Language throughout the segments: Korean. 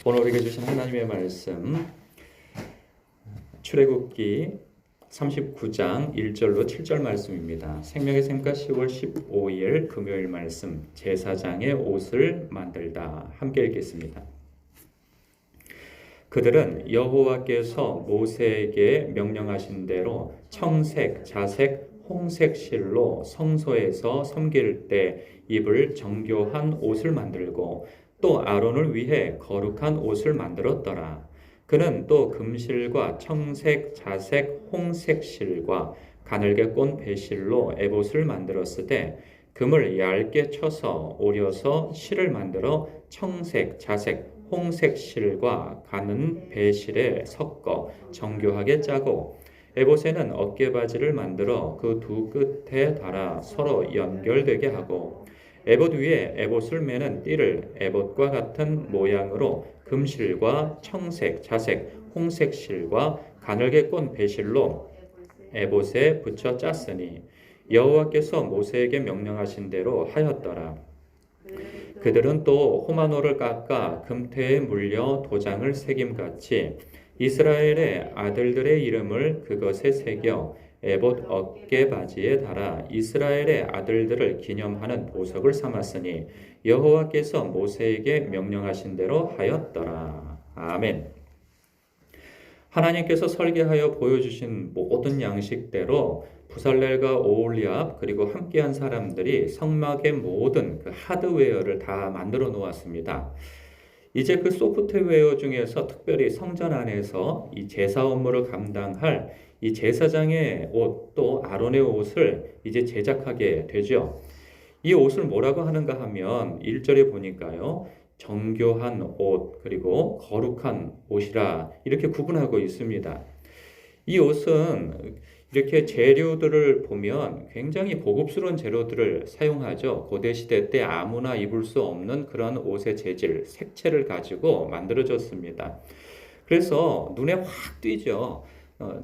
오늘 우리에게 주신 하나님의 말씀 출애굽기 39장 1절로 7절 말씀입니다. 생명의 샘가 10월 15일 금요일 말씀 제사장의 옷을 만들다 함께 읽겠습니다. 그들은 여호와께서 모세에게 명령하신 대로 청색, 자색, 홍색 실로 성소에서 섬길 때 입을 정교한 옷을 만들고 또 아론을 위해 거룩한 옷을 만들었더라. 그는 또 금실과 청색, 자색, 홍색 실과 가늘게 꼰 배실로 에봇을 만들었으되 금을 얇게 쳐서 오려서 실을 만들어 청색, 자색, 홍색 실과 가는 배실에 섞어 정교하게 짜고 에봇에는 어깨바지를 만들어 그 두 끝에 달아 서로 연결되게 하고 에봇 위에 에봇을 매는 띠를 에봇과 같은 모양으로 금실과 청색, 자색, 홍색 실과 가늘게 꼰 배실로 에봇에 붙여 짰으니 여호와께서 모세에게 명령하신 대로 하였더라. 그들은 또 호마노를 깎아 금태에 물려 도장을 새김같이 이스라엘의 아들들의 이름을 그것에 새겨 에봇 어깨 바지에 달아 이스라엘의 아들들을 기념하는 보석을 삼았으니 여호와께서 모세에게 명령하신 대로 하였더라. 아멘. 하나님께서 설계하여 보여주신 모든 양식대로 부살렐과 오홀리압 그리고 함께한 사람들이 성막의 모든 그 하드웨어를 다 만들어 놓았습니다. 이제 그 소프트웨어 중에서 특별히 성전 안에서 이 제사 업무를 감당할 이 제사장의 옷 또 아론의 옷을 이제 제작하게 되죠. 이 옷을 뭐라고 하는가 하면 1절에 보니까요. 정교한 옷 그리고 거룩한 옷이라 이렇게 구분하고 있습니다. 이 옷은 이렇게 재료들을 보면 굉장히 고급스러운 재료들을 사용하죠. 고대 시대 때 아무나 입을 수 없는 그런 옷의 재질, 색채를 가지고 만들어졌습니다. 그래서 눈에 확 띄죠.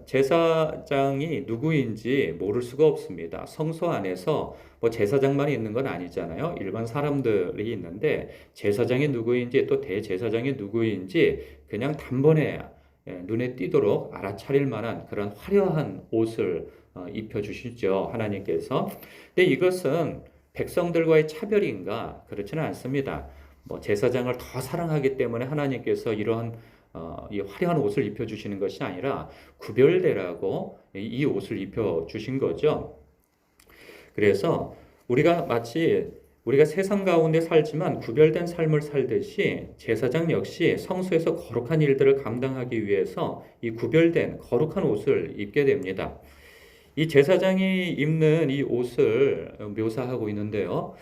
제사장이 누구인지 모를 수가 없습니다. 성소 안에서 뭐 제사장만이 있는 건 아니잖아요. 일반 사람들이 있는데 제사장이 누구인지 또 대제사장이 누구인지 그냥 단번에 눈에 띄도록 알아차릴 만한 그런 화려한 옷을 입혀주시죠. 하나님께서. 근데 이것은 백성들과의 차별인가? 그렇지는 않습니다. 뭐 제사장을 더 사랑하기 때문에 하나님께서 이러한 이 화려한 옷을 입혀주시는 것이 아니라 구별되라고 이 옷을 입혀주신 거죠. 그래서 우리가 세상 가운데 살지만 구별된 삶을 살듯이 제사장 역시 성소에서 거룩한 일들을 감당하기 위해서 이 구별된 거룩한 옷을 입게 됩니다. 이 제사장이 입는 이 옷을 묘사하고 있는데요.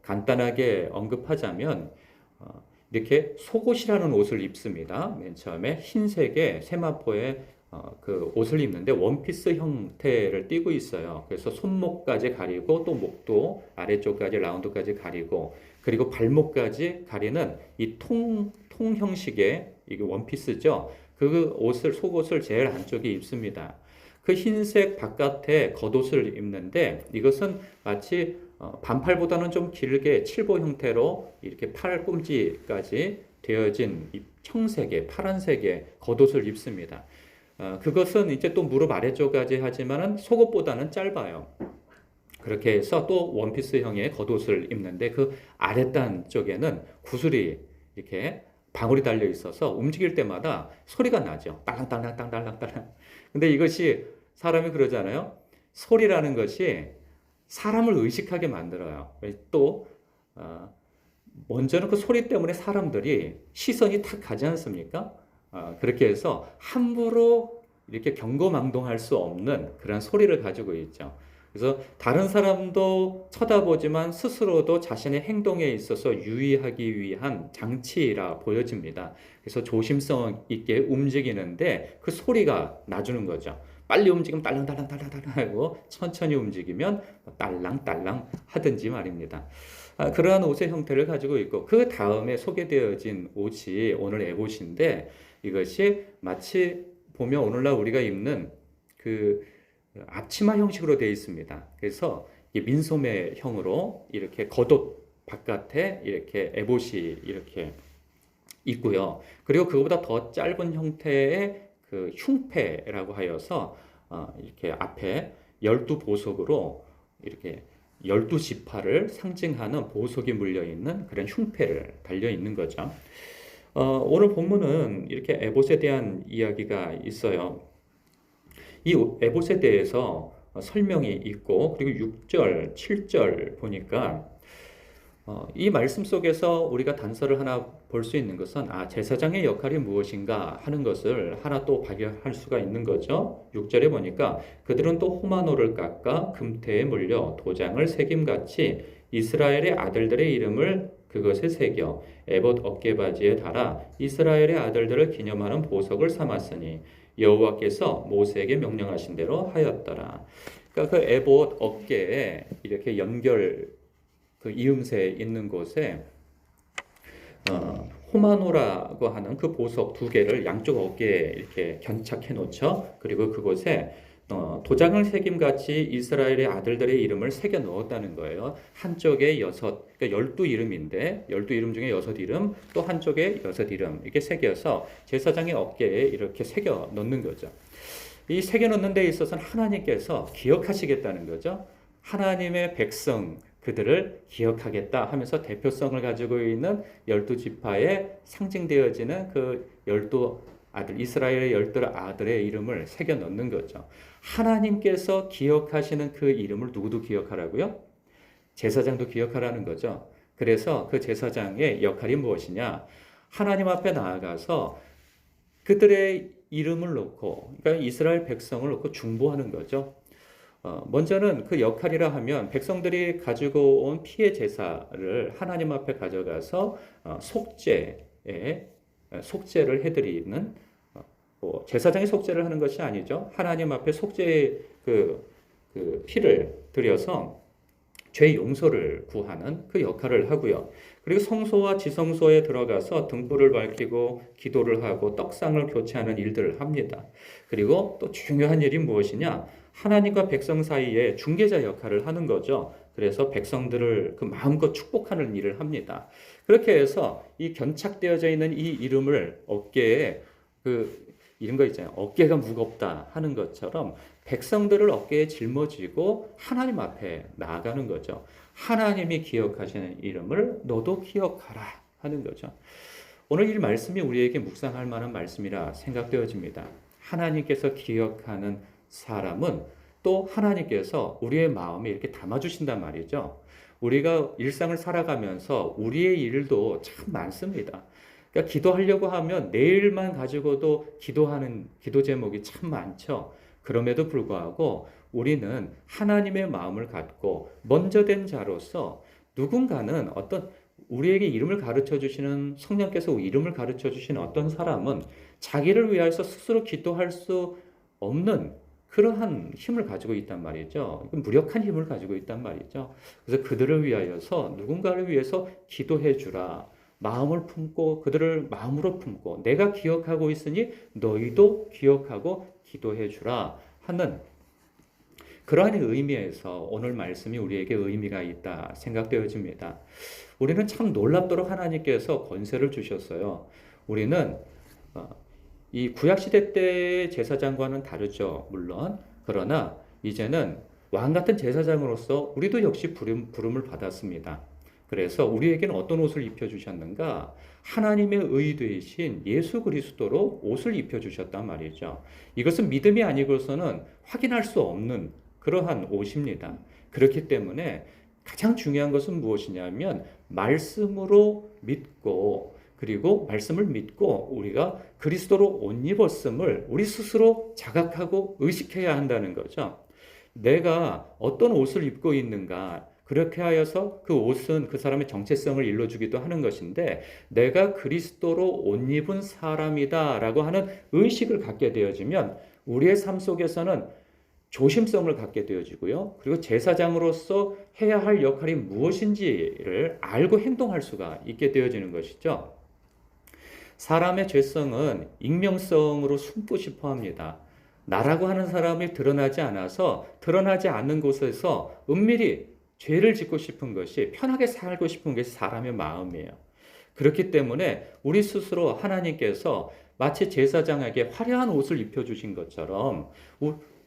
간단하게 언급하자면 이렇게 속옷이라는 옷을 입습니다. 맨 처음에 흰색의 세마포의 그 옷을 입는데 원피스 형태를 띠고 있어요. 그래서 손목까지 가리고 또 목도 아래쪽까지 라운드까지 가리고 그리고 발목까지 가리는 이 통 형식의 이게 원피스죠. 그 옷을 속옷을 제일 안쪽에 입습니다. 그 흰색 바깥에 겉옷을 입는데 이것은 마치 반팔보다는 좀 길게 칠보 형태로 이렇게 팔꿈치까지 되어진 청색의 파란색의 겉옷을 입습니다. 그것은 이제 또 무릎 아래쪽까지 하지만은 속옷보다는 짧아요. 그렇게 해서 또 원피스형의 겉옷을 입는데 그 아랫단 쪽에는 구슬이 이렇게 방울이 달려 있어서 움직일 때마다 소리가 나죠. 딸랑딸랑딸랑딸랑. 근데 이것이 사람이 그러잖아요. 소리라는 것이 사람을 의식하게 만들어요. 또 먼저는 그 소리 때문에 사람들이 시선이 탁 가지 않습니까? 그렇게 해서 함부로 이렇게 경거망동할 수 없는 그런 소리를 가지고 있죠. 그래서 다른 사람도 쳐다보지만 스스로도 자신의 행동에 있어서 유의하기 위한 장치라 보여집니다. 그래서 조심성 있게 움직이는데 그 소리가 나주는 거죠. 빨리 움직이면 딸랑딸랑딸랑딸랑 하고 천천히 움직이면 딸랑딸랑 하든지 말입니다. 그러한 옷의 형태를 가지고 있고 그 다음에 소개되어진 옷이 오늘 에봇인데 이것이 마치 보면 오늘날 우리가 입는 그 앞치마 형식으로 되어 있습니다. 그래서 민소매형으로 이렇게 겉옷 바깥에 이렇게 에봇이 이렇게 있고요. 그리고 그거보다 더 짧은 형태의 그 흉패라고 하여서 이렇게 앞에 12보석으로 이렇게 12지파를 상징하는 보석이 물려 있는 그런 흉패를 달려 있는 거죠. 오늘 본문은 이렇게 에봇에 대한 이야기가 있어요. 이 에봇에 대해서 설명이 있고, 그리고 6절, 7절 보니까 이 말씀 속에서 우리가 단서를 하나 볼 수 있는 것은 제사장의 역할이 무엇인가 하는 것을 하나 또 발견할 수가 있는 거죠. 6절에 보니까 그들은 또 호마노를 깎아 금태에 물려 도장을 새김같이 이스라엘의 아들들의 이름을 그것에 새겨 에봇 어깨바지에 달아 이스라엘의 아들들을 기념하는 보석을 삼았으니 여호와께서 모세에게 명령하신 대로 하였더라. 그러니까 그 에봇 어깨에 이렇게 연결 그 이음새 있는 곳에 호마노라고 하는 그 보석 두 개를 양쪽 어깨에 이렇게 견착해 놓죠. 그리고 그곳에 도장을 새김같이 이스라엘의 아들들의 이름을 새겨 넣었다는 거예요. 한쪽에 그러니까 12이름인데 12이름 중에 6이름, 또 한쪽에 6이름 이렇게 새겨서 제사장의 어깨에 이렇게 새겨 넣는 거죠. 이 새겨 넣는 데 있어서는 하나님께서 기억하시겠다는 거죠. 하나님의 백성 그들을 기억하겠다 하면서 대표성을 가지고 있는 12지파에 상징되어지는 그 12아들, 이스라엘의 12아들의 이름을 새겨 넣는 거죠. 하나님께서 기억하시는 그 이름을 누구도 기억하라고요? 제사장도 기억하라는 거죠. 그래서 그 제사장의 역할이 무엇이냐? 하나님 앞에 나아가서 그들의 이름을 놓고, 그러니까 이스라엘 백성을 놓고 중보하는 거죠. 먼저는 그 역할이라 하면 백성들이 가지고 온 피의 제사를 하나님 앞에 가져가서 속죄를 해드리는 제사장이 속죄를 하는 것이 아니죠. 하나님 앞에 속죄의 그 피를 들여서 죄 용서를 구하는 그 역할을 하고요. 그리고 성소와 지성소에 들어가서 등불을 밝히고 기도를 하고 떡상을 교체하는 일들을 합니다. 그리고 또 중요한 일이 무엇이냐? 하나님과 백성 사이에 중개자 역할을 하는 거죠. 그래서 백성들을 그 마음껏 축복하는 일을 합니다. 그렇게 해서 이 견착되어져 있는 이 이름을 어깨에 이런 거 있잖아요. 어깨가 무겁다 하는 것처럼 백성들을 어깨에 짊어지고 하나님 앞에 나아가는 거죠. 하나님이 기억하시는 이름을 너도 기억하라 하는 거죠. 오늘 이 말씀이 우리에게 묵상할 만한 말씀이라 생각되어집니다. 하나님께서 기억하는 사람은 또 하나님께서 우리의 마음에 이렇게 담아주신단 말이죠. 우리가 일상을 살아가면서 우리의 일도 참 많습니다. 그러니까 기도하려고 하면 내일만 가지고도 기도하는 기도 제목이 참 많죠. 그럼에도 불구하고 우리는 하나님의 마음을 갖고 먼저 된 자로서 누군가는 어떤 우리에게 이름을 가르쳐 주시는 성령께서 이름을 가르쳐 주시는 어떤 사람은 자기를 위하여서 스스로 기도할 수 없는 그러한 힘을 가지고 있단 말이죠. 무력한 힘을 가지고 있단 말이죠. 그래서 그들을 위하여서 누군가를 위해서 기도해 주라. 마음을 품고 그들을 마음으로 품고 내가 기억하고 있으니 너희도 기억하고 기도해 주라 하는 그러한 의미에서 오늘 말씀이 우리에게 의미가 있다 생각되어집니다. 우리는 참 놀랍도록 하나님께서 권세를 주셨어요. 우리는 이 구약시대 때의 제사장과는 다르죠. 물론. 그러나 이제는 왕같은 제사장으로서 우리도 역시 부름을 받았습니다. 그래서 우리에게는 어떤 옷을 입혀주셨는가? 하나님의 의 되신 예수 그리스도로 옷을 입혀주셨단 말이죠. 이것은 믿음이 아니고서는 확인할 수 없는 그러한 옷입니다. 그렇기 때문에 가장 중요한 것은 무엇이냐면 말씀으로 믿고 그리고 말씀을 믿고 우리가 그리스도로 옷 입었음을 우리 스스로 자각하고 의식해야 한다는 거죠. 내가 어떤 옷을 입고 있는가 그렇게 하여서 그 옷은 그 사람의 정체성을 일러주기도 하는 것인데 내가 그리스도로 옷 입은 사람이다 라고 하는 의식을 갖게 되어지면 우리의 삶 속에서는 조심성을 갖게 되어지고요. 그리고 제사장으로서 해야 할 역할이 무엇인지를 알고 행동할 수가 있게 되어지는 것이죠. 사람의 죄성은 익명성으로 숨고 싶어 합니다. 나라고 하는 사람이 드러나지 않아서 드러나지 않는 곳에서 은밀히 죄를 짓고 싶은 것이 편하게 살고 싶은 것이 사람의 마음이에요. 그렇기 때문에 우리 스스로 하나님께서 마치 제사장에게 화려한 옷을 입혀주신 것처럼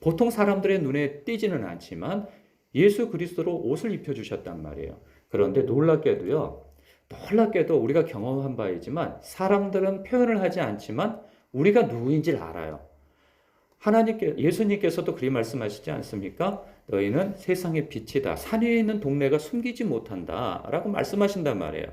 보통 사람들의 눈에 띄지는 않지만 예수 그리스도로 옷을 입혀주셨단 말이에요. 그런데 놀랍게도 우리가 경험한 바이지만 사람들은 표현을 하지 않지만 우리가 누구인지를 알아요. 예수님께서도 그리 말씀하시지 않습니까? 너희는 세상의 빛이다. 산 위에 있는 동네가 숨기지 못한다. 라고 말씀하신단 말이에요.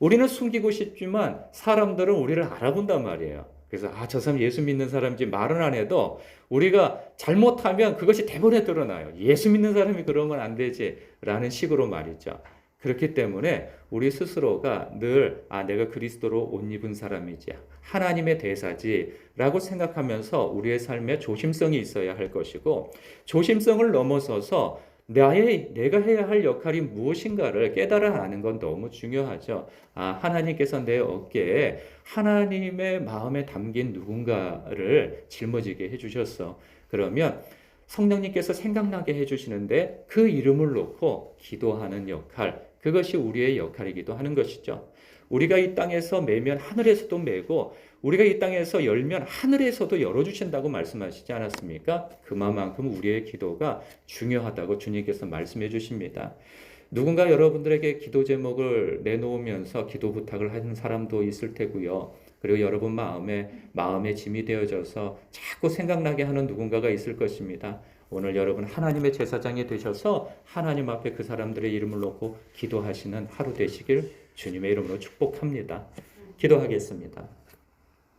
우리는 숨기고 싶지만 사람들은 우리를 알아본단 말이에요. 그래서 저 사람 예수 믿는 사람인지 말은 안 해도 우리가 잘못하면 그것이 대본에 드러나요. 예수 믿는 사람이 그러면 안 되지 라는 식으로 말이죠. 그렇기 때문에 우리 스스로가 늘 내가 그리스도로 옷 입은 사람이지 하나님의 대사지 라고 생각하면서 우리의 삶에 조심성이 있어야 할 것이고, 조심성을 넘어서서 내가 해야 할 역할이 무엇인가를 깨달아 아는 건 너무 중요하죠. 하나님께서 내 어깨에 하나님의 마음에 담긴 누군가를 짊어지게 해주셨어. 그러면 성령님께서 생각나게 해주시는데 그 이름을 놓고 기도하는 역할, 그것이 우리의 역할이기도 하는 것이죠. 우리가 이 땅에서 매면 하늘에서도 매고 우리가 이 땅에서 열면 하늘에서도 열어주신다고 말씀하시지 않았습니까? 그만큼 우리의 기도가 중요하다고 주님께서 말씀해 주십니다. 누군가 여러분들에게 기도 제목을 내놓으면서 기도 부탁을 하는 사람도 있을 테고요. 그리고 여러분 마음에 짐이 되어져서 자꾸 생각나게 하는 누군가가 있을 것입니다. 오늘 여러분 하나님의 제사장이 되셔서 하나님 앞에 그 사람들의 이름을 놓고 기도하시는 하루 되시길 주님의 이름으로 축복합니다. 기도하겠습니다.